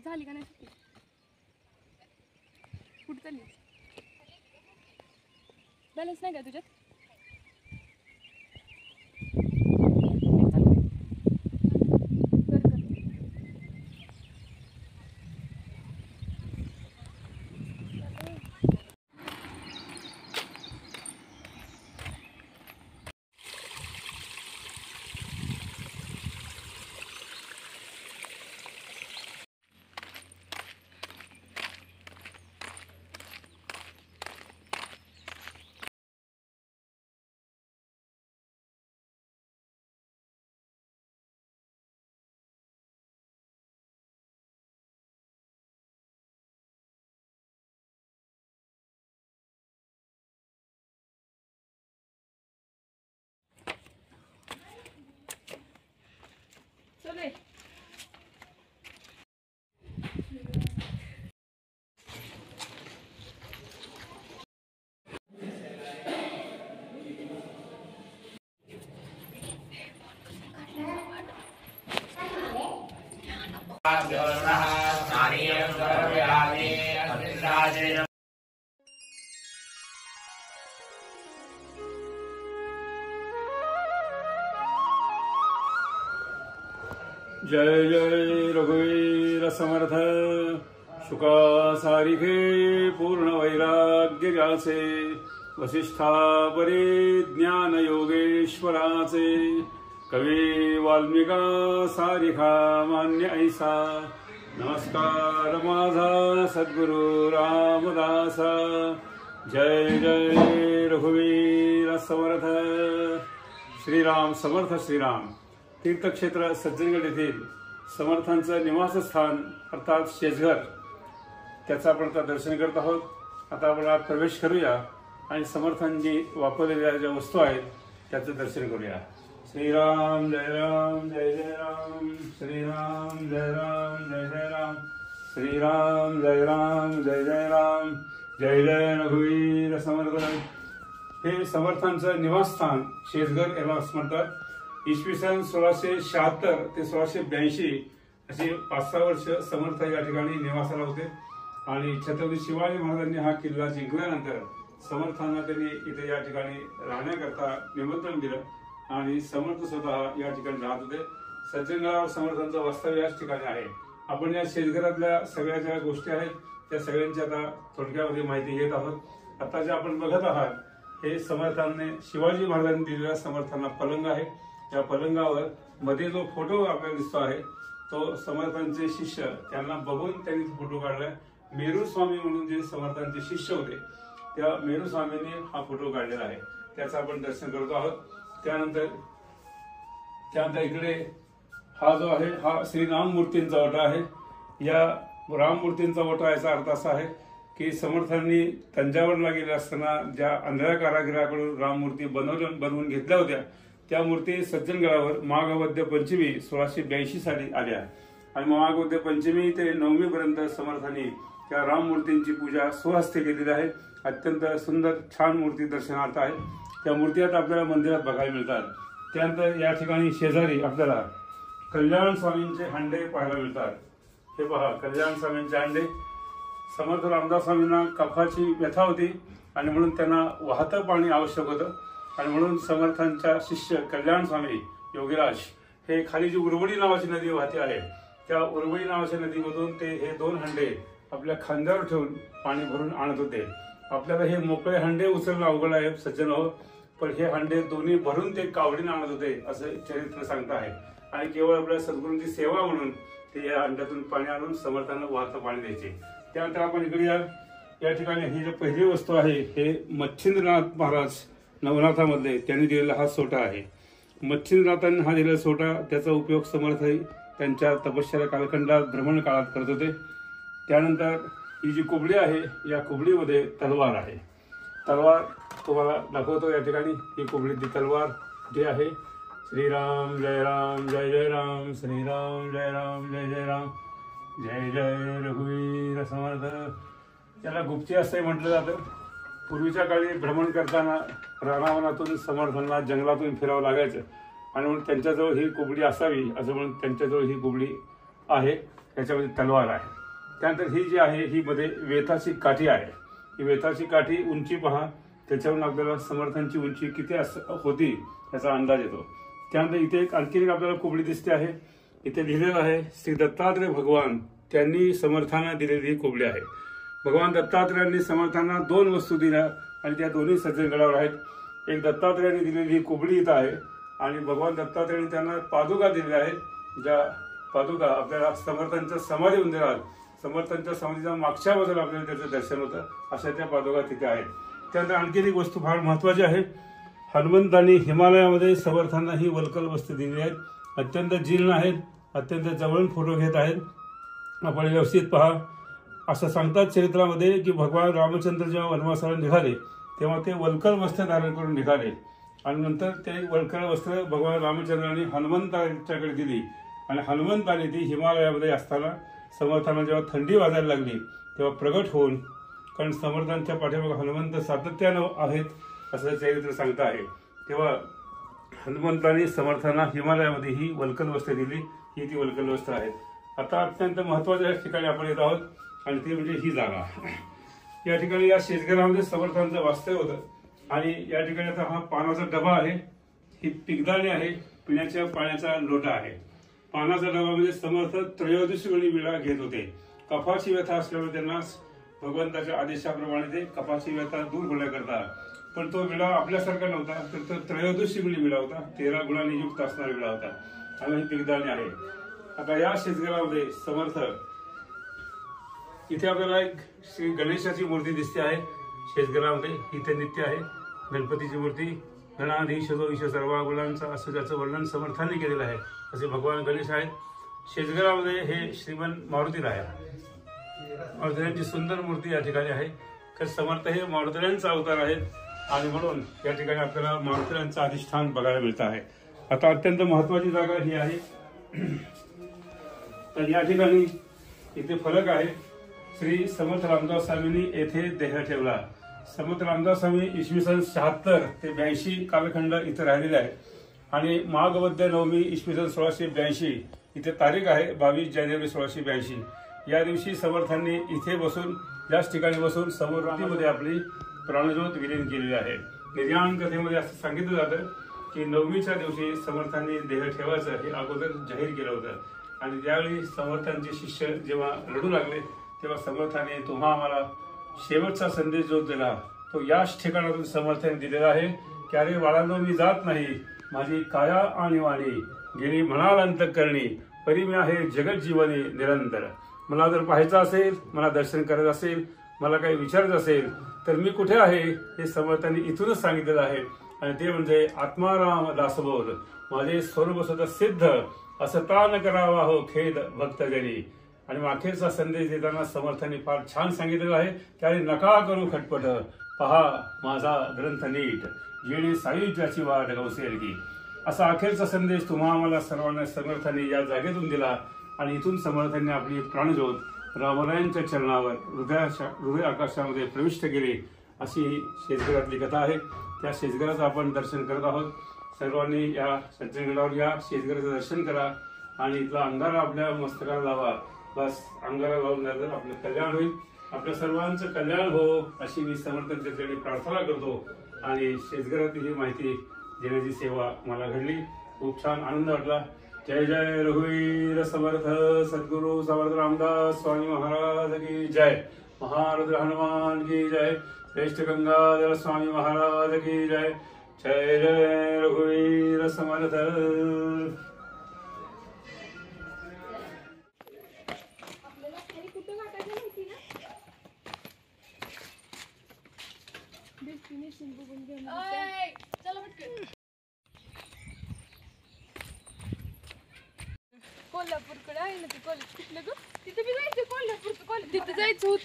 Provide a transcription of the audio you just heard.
झाली का नाही सुट्टी? कुठं चालली? बॅलन्स नाही का तुझ्यात? चले जय जय रघुवीर समर्थ शुका सारिखे पूर्ण वैराग्य जाचे वसिष्ठा परे ज्ञान योगेश्वराचे कवी वाल्मिका सारिखा मान्य ऐसा नमस्कार माझा सद्गुरु रामदासा जय जय रघुवीर समर्थ श्रीराम समर्थ श्रीराम तीर्थक्षेत्र सज्जनगड येथील समर्थांचं निवासस्थान अर्थात शेजघर त्याचं आपण आता दर्शन करत आहोत। आता आपण आत प्रवेश करूया आणि समर्थांनी वापरलेल्या ज्या वस्तू आहेत त्याचं दर्शन करूया। श्रीराम जय राम जय जय राम श्रीराम जय राम जय जय राम श्रीराम जय राम जय जय राम जय जय रघुवीर समर्थ। हे समर्थांचं निवासस्थान शेजघर याला म्हणतात। इसवी सन 1676 ते 1682 असे 5-6 वर्ष समर्थ या ठिकाणी निवासाला होते आणि छत्रपती शिवाजी महाराजांनी हा किल्ला जिंकल्यानंतर समर्थांना त्यांनी इथे या ठिकाणी राहण्याकरता निमंत्रण दिलं आणि समर्थ स्वतः या ठिकाणी राहत होते। सज्जनगडावर समर्थांचं वास्तव्य याच ठिकाणी आहे। आपण या शेतघरातल्या सगळ्या ज्या गोष्टी आहेत त्या सगळ्यांची आता थोडक्यामध्ये माहिती घेत आहोत। आता जे आपण बघत आहात हे समर्थांनी शिवाजी महाराजांनी दिलेला समर्थांना पलंग आहे। या पलंगावर मध्ये जो फोटो आपल्याला दिसतो आहे तो समर्थांचे शिष्य त्यांना बघून त्यांनी फोटो काढलाय। मेरू स्वामी म्हणून जे समर्थांचे शिष्य होते त्या मेरू स्वामींनी हा फोटो काढलेला आहे, त्याचं आपण दर्शन करतो आहोत। त्यानंतर इकडे हा जो आहे हा श्री राममूर्तींचा ओटा आहे। या राममूर्तींचा ओटा याचा अर्थ असा आहे की समर्थांनी तंजावरला गेले असताना ज्या आंधळ्या कारागिराकडून राममूर्ती बनवून घेतल्या होत्या त्या मूर्ती सज्जनगडावर माघवद्य पंचमी 1682 साली आल्या आणि माघवद्य पंचमी ते नवमी पर्यंत समर्थांनी त्या राममूर्तींची पूजा स्वहस्ते केलेली आहे। अत्यंत सुंदर छान मूर्ती दर्शनार्थ आहे। त्या मूर्ती आता आपल्याला मंदिरात बघायला मिळतात। त्यानंतर या ठिकाणी शेजारी आपल्याला कल्याण स्वामींचे हांडे पाहायला मिळतात। हे पहा कल्याण स्वामींचे हांडे। समर्थ रामदास स्वामींना कफाची व्यथा होती आणि म्हणून त्यांना वाहतं पाणी आवश्यक होतं आणि म्हणून समर्थांच्या शिष्य कल्याण स्वामी योगीराज हे खाली जी उर्वडी नावाची नदी वाहते आहे त्या उर्वडी नावाच्या नदीमधून ते हे 2 हंडे आपल्या खांद्यावर ठेवून पाणी भरून आणत होते। आपल्याला हे मोकळे हंडे उचलणं अवघड आहे सज्जन हो, पण हे हंडे दोन्ही भरून ते कावडीने आणत होते असं चरित्र सांगत आहे आणि केवळ आपल्या सद्गुरूंची सेवा म्हणून ते या हंड्यातून पाणी आणून समर्थांना वाहतं पाणी द्यायचे। त्यानंतर आपण इकडे या ठिकाणी ही जी पहिली वस्तू आहे हे मच्छिंद्रनाथ महाराज नवनाथामध्ये त्यांनी दिलेला हा सोटा आहे। मच्छिंद्रनाथांनी हा दिलेला सोटा त्याचा उपयोग समर्थ त्यांच्या तपश्चर्या कालखंडात भ्रमण काळात करत होते। त्यानंतर ही जी कुबडी आहे या कुबडीमध्ये तलवार आहे। तलवार तुम्हाला दाखवतो या ठिकाणी ही कुबडीची तलवार जी आहे। श्रीराम जय राम जय जय राम श्रीराम जय राम जय जय राम जय जय रघुवीर समर्थ। त्याला गुप्ती असे म्हटलं जातं। पूर्वीच्या काळी भ्रमण करताना रानावनातून समर्थांना जंगलातून फिरावं लागायचं आणि म्हणून त्यांच्याजवळ ही कुबडी असावी असं म्हणून त्यांच्याजवळ ही कुबडी आहे याच्यामध्ये तलवार आहे. त्यानंतर ही जी आहे ही मध्ये वेताची काठी आहे. ही वेताची काठी उंची पहा, त्याच्यावरून आपल्याला समर्थांची उंची किती होती याचा अंदाज येतो. त्यानंतर इथे आणखी एक आपल्याला कोबडी दिसते आहे. इथे लिहिलेलं आहे श्री दत्तात्रय भगवान त्यांनी समर्थांना दिलेली ही कोबडी आहे. भगवान दत्तात्रयांनी समर्थांना 2 वस्तू दिल्या आणि त्या दोन्ही सज्जनगडावर आहेत. एक दत्तात्रयांनी दिलेली ही कोबडी इथं आहे आणि भगवान दत्तात्रयांनी त्यांना पादुका दिलेल्या आहेत. ज्या पादुका आपल्याला समर्थांच्या समाधी मंदिरात, समर्थांच्या समाधीच्या मागच्या बाजूला आपल्याला त्याचं दर्शन होतं, अशा त्या पादुका तिथे आहेत. त्यानंतर आणखी एक वस्तू फार महत्वाची आहे. हनुमंतांनी हिमालयामध्ये समर्थांना ही वल्कल वस्तू दिली आहेत. अत्यंत जीर्ण आहेत, अत्यंत जवळून फोटो घेत आहेत. आपण व्यवस्थित पहा. असं सांगतात चरित्रामध्ये की भगवान रामचंद्र जेव्हा वनवासाला निघाले तेव्हा ते वल्कल वस्त्र धारण करून निघाले आणि नंतर ते वल्कल वस्त्र भगवान रामचंद्रांनी हनुमंताच्याकडे दिली आणि हनुमंताने ती हिमालयामध्ये असताना समर्थांना जेव्हा थंडी वाजायला लागली तेव्हा प्रगट होऊन, कारण समर्थांच्या पाठीमागे हनुमंत सातत्यानं आहेत असं चरित्र सांगत आहे, तेव्हा हनुमंतांनी समर्थांना हिमालयामध्ये ही वल्कल वस्त्र दिली. ही ती वल्कल वस्त्र आहेत. आता अत्यंत महत्वाच्या ठिकाणी आपण येत आहोत आणि ती म्हणजे ही जागा. या ठिकाणी या शेतकऱ्यामध्ये समर्थांचं वास्तव्य होतं आणि या ठिकाणी आता हा पानाचा डबा आहे. ही पिगदाणी आहे, पिण्याच्या पाण्याचा लोटा आहे. पानाचा डबा म्हणजे समर्थ त्रयोदशी वेळी विडा घेत होते. कफाची व्यथा असल्यामुळे त्यांना भगवंताच्या आदेशाप्रमाणे ते कफाची व्यथा दूर होण्याकरता, पण तो विडा आपल्यासारखा नव्हता, तर तो त्रयोदशी वेळी विडा होता, 13 गुणांनी युक्त असणारा विडा होता आणि ही पिगदाणी आहे. आता या शेतकऱ्यामध्ये समर्थ, इथे आपल्याला एक श्री गणेशाची मूर्ती दिसते आहे. शेतकऱ्यामध्ये इथे नित्य आहे गणपतीची मूर्ती. गणाधीश जो ईश सर्व गुणांचा असं ज्याचं वर्णन समर्थांनी केलेलं आहे असे भगवान गणेश आहेत. शेतकऱ्यामध्ये हे श्रीमंत मारुतीला आहे. मारुतीची सुंदर मूर्ती या ठिकाणी आहे. तर समर्थ हे मारुतीयांचा अवतार आहेत आणि म्हणून या ठिकाणी आपल्याला मारुतीयांचं अधिष्ठान बघायला मिळत आहे. आता अत्यंत महत्वाची जागा ही आहे. तर या ठिकाणी इथे फलक आहे. श्री समर्थ रामदास स्वामींनी येथे देह ठेवला. समर्थ रामदास स्वामी इसवी सन 76 ते 82 कालखंड इथे राहिलेले आहे आणि माघ वद्य नवमी इसवी सन 1682 इथे तारीख आहे 22 जानेवारी 1682. या दिवशी समर्थांनी इथे बसून, याच ठिकाणी बसून समोरामध्ये आपली प्राणज्योत विलीन केलेली आहे. निर्याण कथेमध्ये असं सांगितलं जातं की नवमीच्या दिवशी समर्थांनी देह ठेवायचं हे अगोदर जाहीर केलं होतं आणि त्यावेळी समर्थांचे शिष्य जेव्हा रडू लागले तेव्हा समर्थाने तुम्हा आम्हाला शेवटचा संदेश जो दिला तो याच ठिकाणातून समर्थाने दिलेला आहे की अरे बाळांनो, मी जात नाही, माझी काया आणि वाणी गेली म्हणाल अंतःकरणी, परी मी आहे जगत जीवनी निरंतर. मला जर पाहायचं असेल, मला दर्शन करायचं असेल, मला काही विचारायचं असेल तर मी कुठे आहे हे समर्थांनी इथूनच सांगितलेलं आहे आणि ते म्हणजे आत्माराम दासबोध माझे स्वरूप स्वतः सिद्ध असं तान करावा हो खेद भक्तजनी. आणि अखेरचा संदेश देताना समर्थांनी फार छान सांगितलेलं आहे की अरे नका करू खटपट, पहा माझा ग्रंथ नीट, येणे सायुज्याची वाट गवसेल की. असा अखेरचा संदेश तुम्हा आम्हाला सर्वांना समर्थांनी या जागेतून दिला आणि इथून समर्थांनी आपली प्राणज्योत रामरायांच्या चरणावर हृदय आकाशामध्ये प्रविष्ट केली. अशी शेतकऱ्यातली कथा आहे. त्या शेतकऱ्याचं आपण दर्शन करत आहोत. सर्वांनी या सज्जनगडावर या, शेतकऱ्याचं दर्शन करा आणि इथला अंगारा आपल्या मस्तकाला लावा. बस अंगारा लावून झालं आपलं कल्याण होईल. आपल्या सर्वांचं कल्याण हो अशी मी समर्थांच्या प्रार्थना करतो आणि शेतकऱ्यातली ही माहिती देण्याची सेवा मला घडली. खूप छान आनंद वाटला. जय जय रघुवीर समर्थ सद्गुरु समर्थ रामदास स्वामी महाराज की जय. महारुद्र हनुमान की जय. श्रेष्ठ गंगाधर स्वामी महाराज की जय. जय जय रघुवीर समर्थ. कोल्हापूरकडे आहे ना ते कॉलेज, कुठलं ग? तिथे बी जायचं कोल्हापूरचं कॉलेज, तिथे जायचं होतं.